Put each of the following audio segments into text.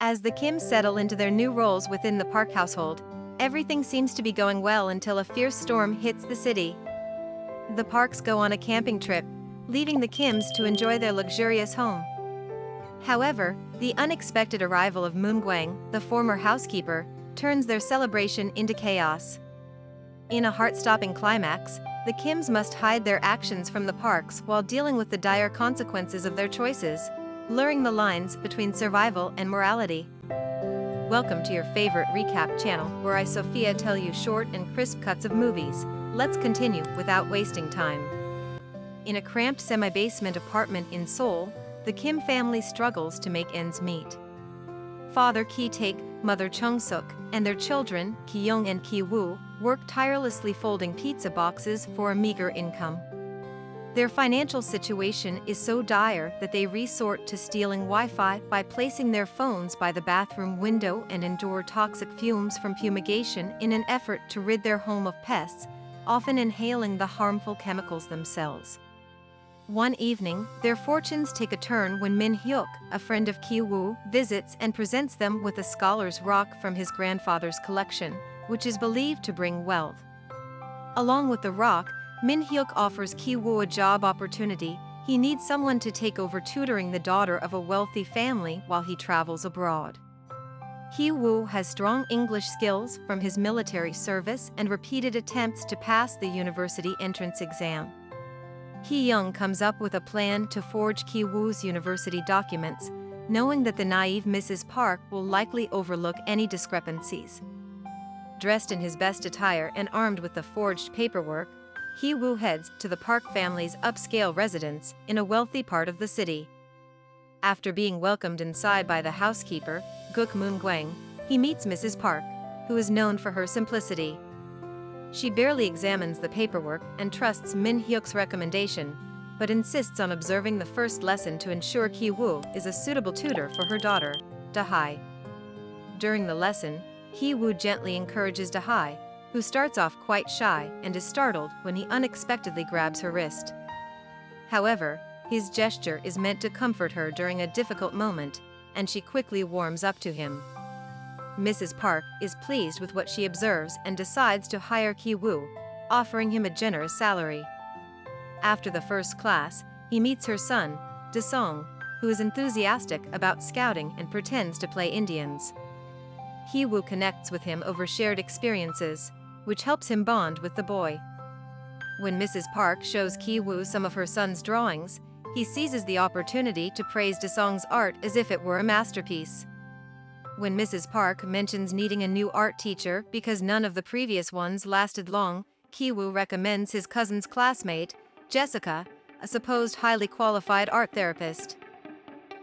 As the Kims settle into their new roles within the Park household, everything seems to be going well until a fierce storm hits the city. The Parks go on a camping trip, leaving the Kims to enjoy their luxurious home. However, the unexpected arrival of Moon Gwang, the former housekeeper, turns their celebration into chaos. In a heart-stopping climax, the Kims must hide their actions from the Parks while dealing with the dire consequences of their choices, blurring the lines between survival and morality. Welcome to your favorite recap channel, where I, Sophia, tell you short and crisp cuts of movies. Let's continue without wasting time. In a cramped semi-basement apartment in Seoul, the Kim family struggles to make ends meet. Father Ki-taek, Mother Chung-suk, and their children, Ki-young and Ki-woo, work tirelessly folding pizza boxes for a meager income. Their financial situation is so dire that they resort to stealing Wi-Fi by placing their phones by the bathroom window and endure toxic fumes from fumigation in an effort to rid their home of pests, often inhaling the harmful chemicals themselves. One evening, their fortunes take a turn when Min Hyuk, a friend of Ki-woo, visits and presents them with a scholar's rock from his grandfather's collection, which is believed to bring wealth. Along with the rock, Min Hyuk offers Ki-woo a job opportunity. He needs someone to take over tutoring the daughter of a wealthy family while he travels abroad. Ki-woo has strong English skills from his military service and repeated attempts to pass the university entrance exam. Ki-young comes up with a plan to forge Ki-woo's university documents, knowing that the naive Mrs. Park will likely overlook any discrepancies. Dressed in his best attire and armed with the forged paperwork, Ki-woo heads to the Park family's upscale residence in a wealthy part of the city. After being welcomed inside by the housekeeper, Guk Moon Gwang, he meets Mrs. Park, who is known for her simplicity. She barely examines the paperwork and trusts Min Hyuk's recommendation, but insists on observing the first lesson to ensure Ki-woo is a suitable tutor for her daughter, Da-hai. During the lesson, Ki-woo gently encourages Da-hai, who starts off quite shy and is startled when he unexpectedly grabs her wrist. However, his gesture is meant to comfort her during a difficult moment, and she quickly warms up to him. Mrs. Park is pleased with what she observes and decides to hire Ki-woo, offering him a generous salary. After the first class, he meets her son, Da-song, who is enthusiastic about scouting and pretends to play Indians. Ki-woo connects with him over shared experiences, which helps him bond with the boy. When Mrs. Park shows Ki-woo some of her son's drawings, he seizes the opportunity to praise Da-song's art as if it were a masterpiece. When Mrs. Park mentions needing a new art teacher because none of the previous ones lasted long, Ki-woo recommends his cousin's classmate, Jessica, a supposed highly qualified art therapist.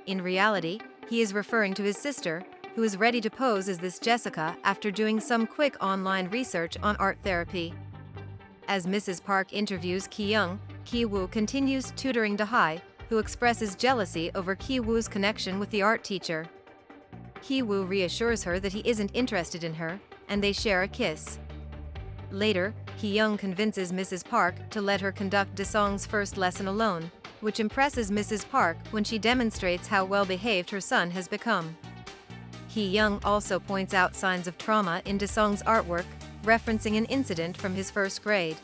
In reality, he is referring to his sister, who is ready to pose as this Jessica after doing some quick online research on art therapy. As Mrs. Park interviews Ki-young, Ki-woo continues tutoring Da-hai, who expresses jealousy over Ki-woo's connection with the art teacher. Ki-woo reassures her that he isn't interested in her, and they share a kiss. Later, Ki-young convinces Mrs. Park to let her conduct Da-song's first lesson alone, which impresses Mrs. Park when she demonstrates how well-behaved her son has become. Ki-young also points out signs of trauma in Da-song's artwork, referencing an incident from his first grade.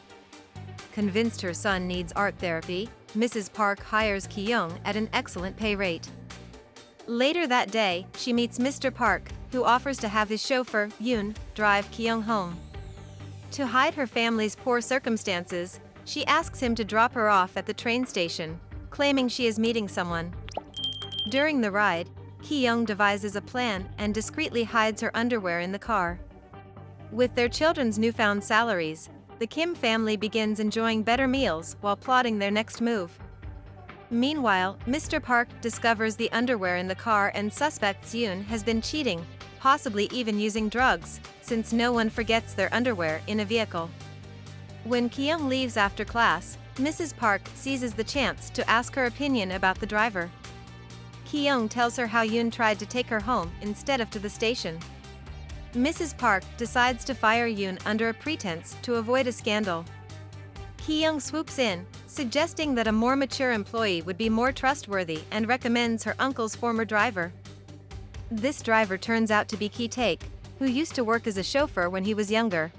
Convinced her son needs art therapy, Mrs. Park hires Ki-young at an excellent pay rate. Later that day, she meets Mr. Park, who offers to have his chauffeur, Yoon, drive Ki-young home. To hide her family's poor circumstances, she asks him to drop her off at the train station, claiming she is meeting someone. During the ride, Ki-young devises a plan and discreetly hides her underwear in the car. With their children's newfound salaries, the Kim family begins enjoying better meals while plotting their next move. Meanwhile, Mr. Park discovers the underwear in the car and suspects Yoon has been cheating, possibly even using drugs, since no one forgets their underwear in a vehicle. When Ki-young leaves after class, Mrs. Park seizes the chance to ask her opinion about the driver. Ki-young tells her how Yoon tried to take her home instead of to the station. Mrs. Park decides to fire Yoon under a pretense to avoid a scandal. Ki-young swoops in, suggesting that a more mature employee would be more trustworthy and recommends her uncle's former driver. This driver turns out to be Ki-taek, who used to work as a chauffeur when he was younger.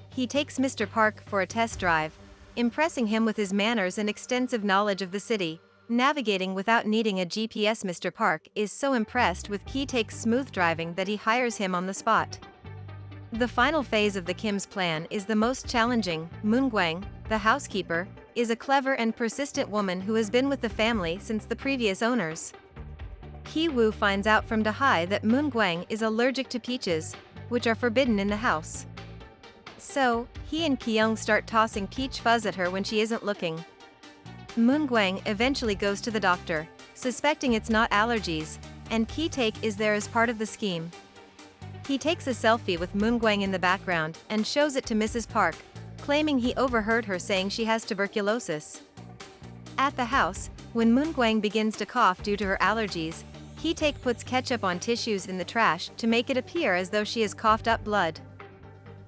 He takes Mr. Park for a test drive, impressing him with his manners and extensive knowledge of the city. Navigating without needing a GPS, Mr. Park is so impressed with Ki-taek's smooth driving that he hires him on the spot. The final phase of the Kim's plan is the most challenging. Moon-gwang, the housekeeper, is a clever and persistent woman who has been with the family since the previous owners. Ki-woo finds out from Da-hai that Moon-gwang is allergic to peaches, which are forbidden in the house. So, he and Ki-young start tossing peach fuzz at her when she isn't looking. Moon-gwang eventually goes to the doctor, suspecting it's not allergies, and Ki-taek is there as part of the scheme. He takes a selfie with Moon-gwang in the background and shows it to Mrs. Park, claiming he overheard her saying she has tuberculosis. At the house, when Moon-gwang begins to cough due to her allergies, Ki-taek puts ketchup on tissues in the trash to make it appear as though she has coughed up blood.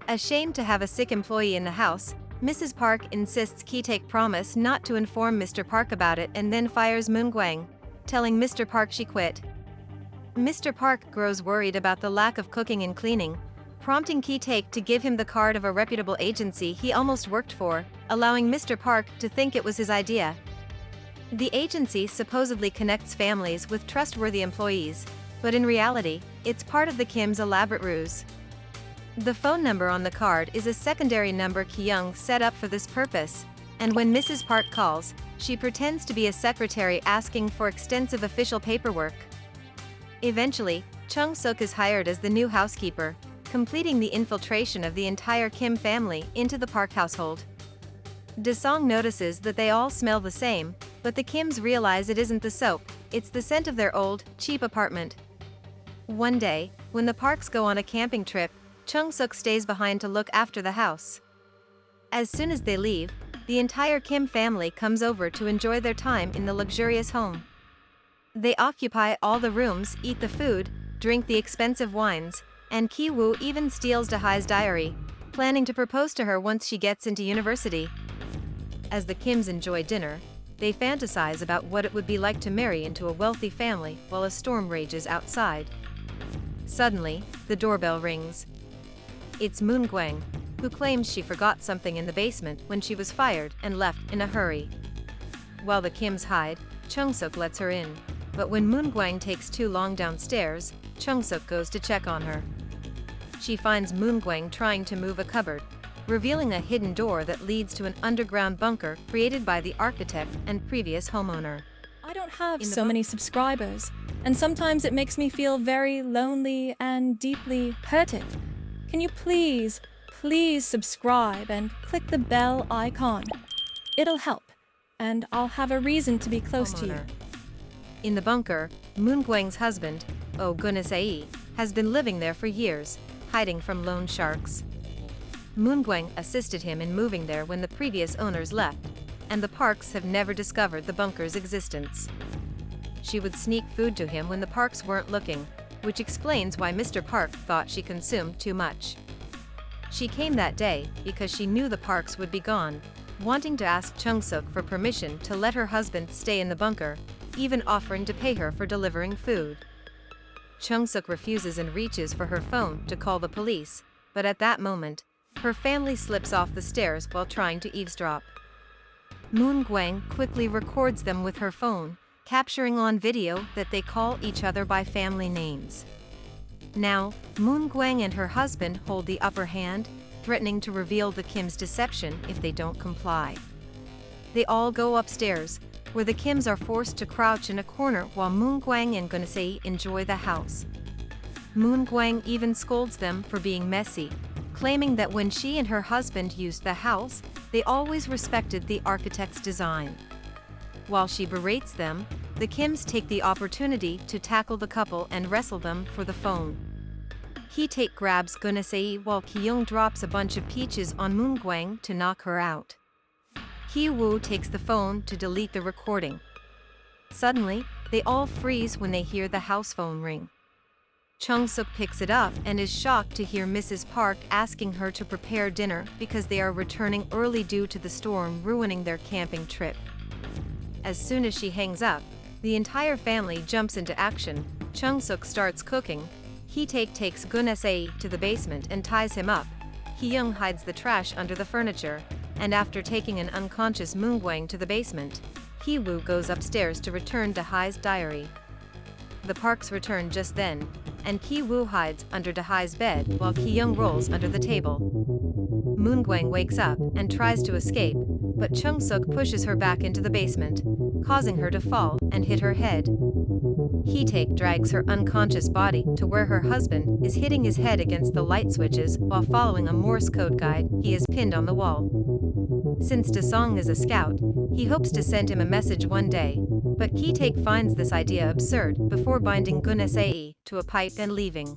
Ashamed to have a sick employee in the house, Mrs. Park insists Ki-taek promise not to inform Mr. Park about it and then fires Moon-gwang, telling Mr. Park she quit. Mr. Park grows worried about the lack of cooking and cleaning, prompting Ki-taek to give him the card of a reputable agency he almost worked for, allowing Mr. Park to think it was his idea. The agency supposedly connects families with trustworthy employees, but in reality, it's part of the Kim's elaborate ruse. The phone number on the card is a secondary number Ki-young set up for this purpose, and when Mrs. Park calls, she pretends to be a secretary asking for extensive official paperwork. Eventually, Chung-suk is hired as the new housekeeper, completing the infiltration of the entire Kim family into the Park household. Da-song notices that they all smell the same, but the Kims realize it isn't the soap, it's the scent of their old, cheap apartment. One day, when the Parks go on a camping trip, Chung-suk stays behind to look after the house. As soon as they leave, the entire Kim family comes over to enjoy their time in the luxurious home. They occupy all the rooms, eat the food, drink the expensive wines, and Ki-woo even steals Da-hai's diary, planning to propose to her once she gets into university. As the Kims enjoy dinner, they fantasize about what it would be like to marry into a wealthy family while a storm rages outside. Suddenly, the doorbell rings. It's Moon-gwang, who claims she forgot something in the basement when she was fired and left in a hurry. While the Kims hide, Chung-suk lets her in, but when Moon-gwang takes too long downstairs, Chung-suk goes to check on her. She finds Moon-gwang trying to move a cupboard, revealing a hidden door that leads to an underground bunker created by the architect and previous homeowner. I don't have so many subscribers, and sometimes it makes me feel very lonely and deeply hurted. Can you please subscribe and click the bell icon? It'll help, and I'll have a reason to be close to you. In the bunker, Moon-gwang's husband, Gun-se, has been living there for years, hiding from loan sharks. Moon-gwang assisted him in moving there when the previous owners left, and the Parks have never discovered the bunker's existence. She would sneak food to him when the Parks weren't looking, which explains why Mr. Park thought she consumed too much. She came that day because she knew the Parks would be gone, wanting to ask Chung-suk for permission to let her husband stay in the bunker, even offering to pay her for delivering food. Chung-suk refuses and reaches for her phone to call the police, but at that moment, her family slips off the stairs while trying to eavesdrop. Moon-gwang quickly records them with her phone, capturing on video that they call each other by family names. Now, Moon-gwang and her husband hold the upper hand, threatening to reveal the Kims' deception if they don't comply. They all go upstairs, where the Kims are forced to crouch in a corner while Moon-gwang and Gun-se enjoy the house. Moon-gwang even scolds them for being messy, claiming that when she and her husband used the house, they always respected the architect's design. While she berates them, the Kims take the opportunity to tackle the couple and wrestle them for the phone. Ki-taek grabs Gun-se while Ki-young drops a bunch of peaches on Moon-gwang to knock her out. Ki-woo takes the phone to delete the recording. Suddenly, they all freeze when they hear the house phone ring. Chung-suk picks it up and is shocked to hear Mrs. Park asking her to prepare dinner because they are returning early due to the storm ruining their camping trip. As soon as she hangs up, the entire family jumps into action, Chung-suk starts cooking. Hee-taek takes Gun-sae to the basement and ties him up. Hee-young hides the trash under the furniture, and after taking an unconscious Moon-gwang to the basement, Hee-woo goes upstairs to return Da-hai's diary. The Parks return just then, and Ki-woo hides under Da-hai's bed while Ki-young rolls under the table. Moon-gwang wakes up and tries to escape, but Chung-suk pushes her back into the basement, causing her to fall and hit her head. Hee-taek drags her unconscious body to where her husband is hitting his head against the light switches while following a Morse code guide he has pinned on the wall. Since Da-song is a scout, he hopes to send him a message one day, but Hee-taek finds this idea absurd before binding Gun-sae to a pipe and leaving.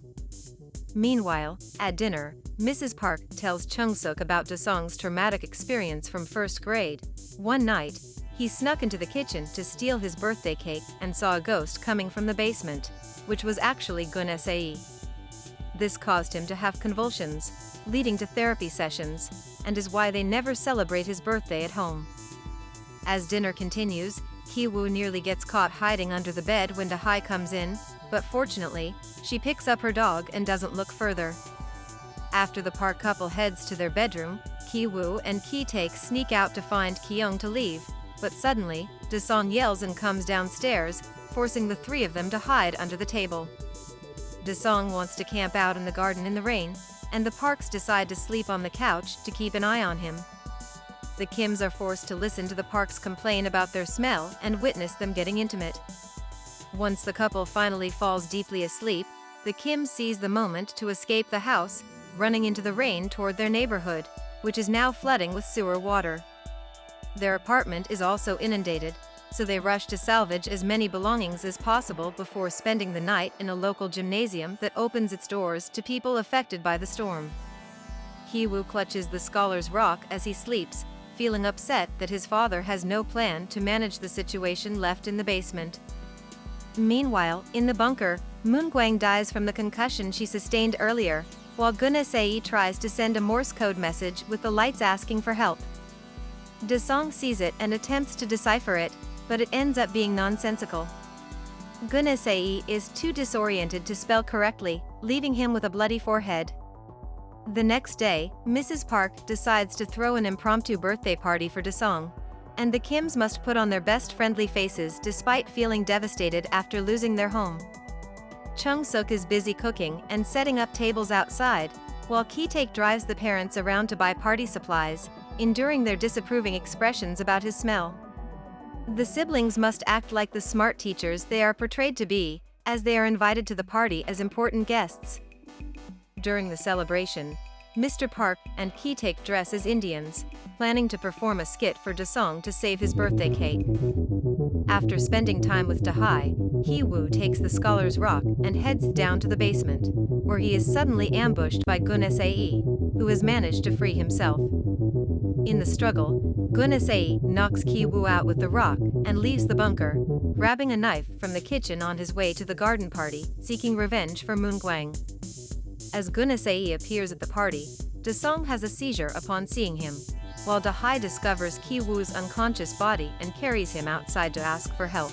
Meanwhile, at dinner, Mrs. Park tells Chung-suk about Da-song's traumatic experience from first grade. One night, he snuck into the kitchen to steal his birthday cake and saw a ghost coming from the basement, which was actually Gun-sae. This caused him to have convulsions, leading to therapy sessions, and is why they never celebrate his birthday at home. As dinner continues, Ki-woo nearly gets caught hiding under the bed when Da-hai comes in, but fortunately, she picks up her dog and doesn't look further. After the Park couple heads to their bedroom, Ki-woo and Hee-taek sneak out to find Ki-young to leave, but suddenly, Da-song yells and comes downstairs, forcing the three of them to hide under the table. Da-song wants to camp out in the garden in the rain, and the Parks decide to sleep on the couch to keep an eye on him. The Kims are forced to listen to the Parks complain about their smell and witness them getting intimate. Once the couple finally falls deeply asleep, the Kims seize the moment to escape the house, running into the rain toward their neighborhood, which is now flooding with sewer water. Their apartment is also inundated, so they rush to salvage as many belongings as possible before spending the night in a local gymnasium that opens its doors to people affected by the storm. Hee-woo clutches the scholar's rock as he sleeps, feeling upset that his father has no plan to manage the situation left in the basement. Meanwhile, in the bunker, Moon-gwang dies from the concussion she sustained earlier, while Gun-sae tries to send a Morse code message with the lights asking for help. Da-song sees it and attempts to decipher it, but it ends up being nonsensical. Gun-sae is too disoriented to spell correctly, leaving him with a bloody forehead. The next day, Mrs. Park decides to throw an impromptu birthday party for Da-song, and the Kims must put on their best friendly faces despite feeling devastated after losing their home. Chung-suk is busy cooking and setting up tables outside, while Hee-taek drives the parents around to buy party supplies, enduring their disapproving expressions about his smell. The siblings must act like the smart teachers they are portrayed to be, as they are invited to the party as important guests. During the celebration, Mr. Park and Hee-taek dress as Indians, planning to perform a skit for Da-song to save his birthday cake. After spending time with Da-hai, Hee-woo takes the scholar's rock and heads down to the basement, where he is suddenly ambushed by Gun-sae, who has managed to free himself. In the struggle, Gun-sae knocks Ki-woo out with the rock and leaves the bunker, grabbing a knife from the kitchen on his way to the garden party, seeking revenge for Moon-gwang. As Gun-sae appears at the party, Da-song has a seizure upon seeing him, while Da-hai discovers Ki-woo's unconscious body and carries him outside to ask for help.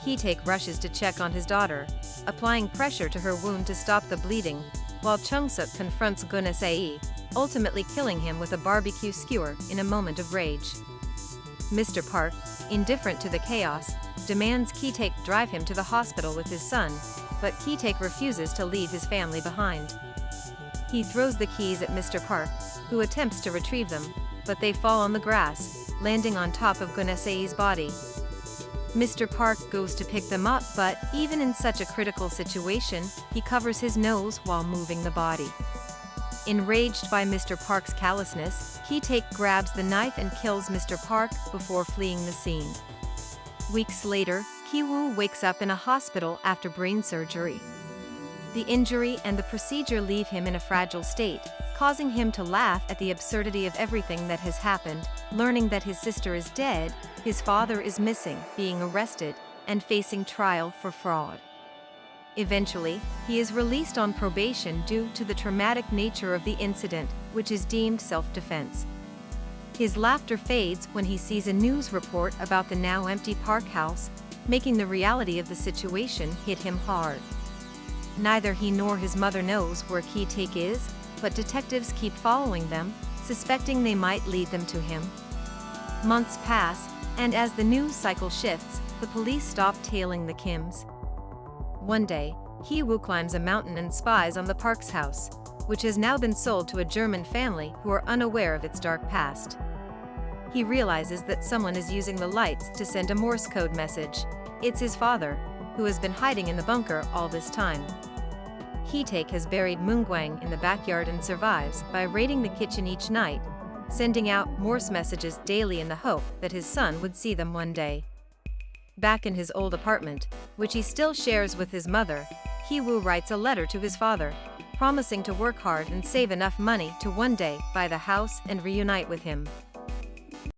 Hee-taek rushes to check on his daughter, applying pressure to her wound to stop the bleeding, while Chung-suk confronts Gun-sae, ultimately killing him with a barbecue skewer in a moment of rage. Mr. Park, indifferent to the chaos, demands Hee-taek drive him to the hospital with his son, but Hee-taek refuses to leave his family behind. He throws the keys at Mr. Park, who attempts to retrieve them, but they fall on the grass, landing on top of Gun-sae's body. Mr. Park goes to pick them up, but even in such a critical situation, he covers his nose while moving the body. Enraged by Mr. Park's callousness, Hee-taek grabs the knife and kills Mr. Park before fleeing the scene. Weeks later, Ki-woo wakes up in a hospital after brain surgery. The injury and the procedure leave him in a fragile state, causing him to laugh at the absurdity of everything that has happened, learning that his sister is dead, his father is missing, being arrested, and facing trial for fraud. Eventually, he is released on probation due to the traumatic nature of the incident, which is deemed self-defense. His laughter fades when he sees a news report about the now empty Park house, making the reality of the situation hit him hard. Neither he nor his mother knows where Key-take is, but detectives keep following them, suspecting they might lead them to him. Months pass, and as the news cycle shifts, the police stop tailing the Kims. One day, Hee-woo climbs a mountain and spies on the Park's house, which has now been sold to a German family who are unaware of its dark past. He realizes that someone is using the lights to send a Morse code message. It's his father, who has been hiding in the bunker all this time. Hee-take has buried Moongwang in the backyard and survives by raiding the kitchen each night, sending out Morse messages daily in the hope that his son would see them one day. Back in his old apartment, which he still shares with his mother, Hee-woo writes a letter to his father, promising to work hard and save enough money to one day buy the house and reunite with him.